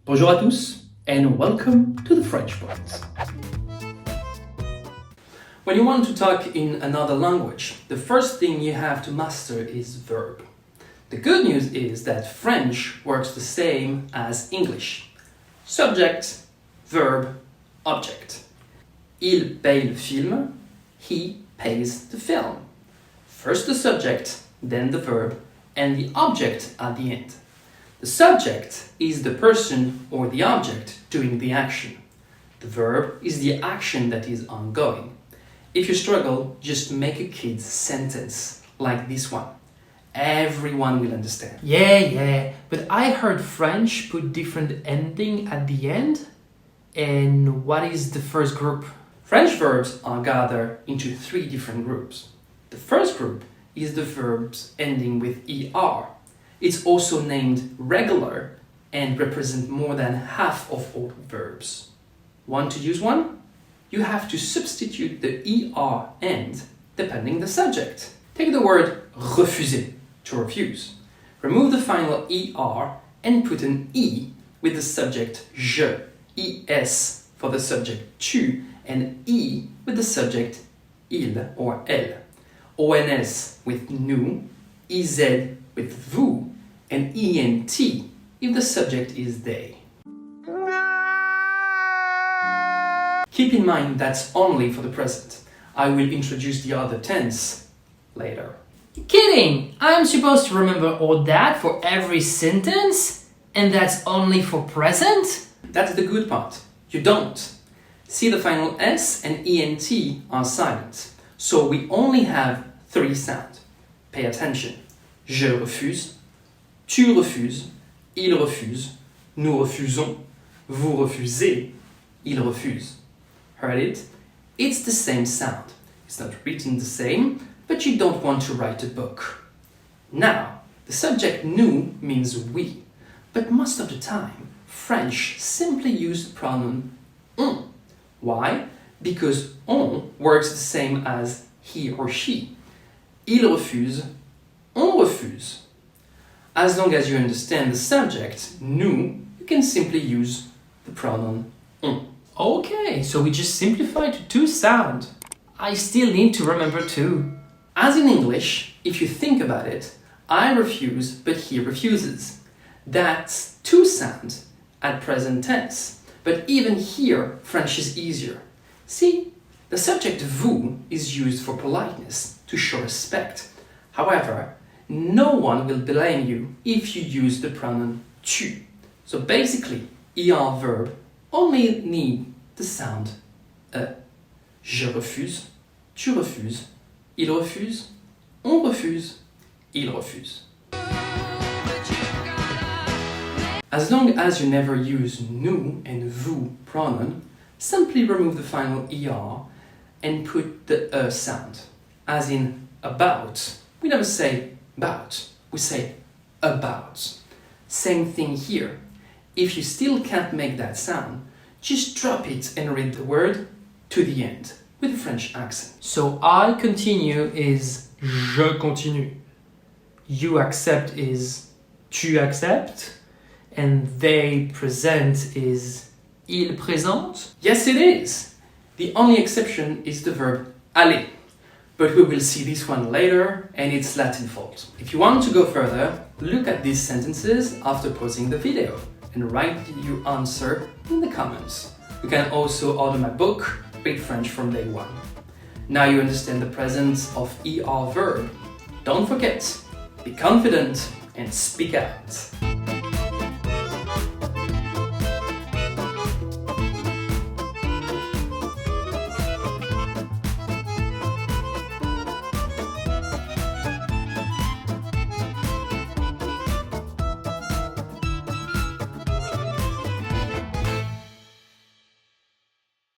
Bonjour à tous and welcome to the French Points. When you want to talk in another language, the first thing you have to master is verb. The good news is that French works the same as English. Subject, verb, object. Il paye le film, he pays the film. First the subject, then the verb, and the object at the end. The subject is the person or the object doing the action. The verb is the action that is ongoing. If you struggle, just make a kid's sentence like this one. Everyone will understand. Yeah, but I heard French put different ending at the end. And what is the first group? French verbs are gathered into 3 different groups. The first group is the verbs ending with ER. It's also named regular and represents more than half of all verbs. Want to use one? You have to substitute the ER end depending the subject. Take the word refuser, to refuse. Remove the final ER and put an E with the subject je, ES for the subject tu, and E with the subject il or elle. ONS with nous, EZ with vous, and ENT if the subject is they. Keep in mind that's only for the present. I will introduce the other tense later. Kidding! I'm supposed to remember all that for every sentence? And that's only for present? That's the good part. You don't. See, the final S and ENT are silent. So we only have 3 sounds. Pay attention. Je refuse. Tu refuses, il refuse, nous refusons, vous refusez, il refuse. Heard it? It's the same sound. It's not written the same, but you don't want to write a book. Now, the subject nous means we, but most of the time, French simply use the pronoun on. Why? Because on works the same as he or she. Il refuse, on refuse. As long as you understand the subject, nous, you can simply use the pronoun on. Okay, so we just simplified to 2 sounds. I still need to remember 2. As in English, if you think about it, I refuse, but he refuses. That's 2 sounds at present tense. But even here, French is easier. See, the subject vous is used for politeness, to show respect. However, no one will blame you if you use the pronoun tu. So basically, ER verb only need the sound e. Je refuse, tu refuses, il refuse, on refuse, il refuse. As long as you never use nous and vous pronoun, simply remove the final ER and put the e sound. As in about, we never say about, we say about. Same thing here. If you still can't make that sound, just drop it and read the word to the end with a French accent. So I continue is je continue. You accept is tu acceptes. And they present is il présente. Yes, it is. The only exception is the verb aller. But we will see this one later, and it's Latin fault. If you want to go further, look at these sentences after pausing the video and write your answer in the comments. You can also order my book, Read French from Day 1. Now you understand the presence of ER verb. Don't forget, be confident and speak out.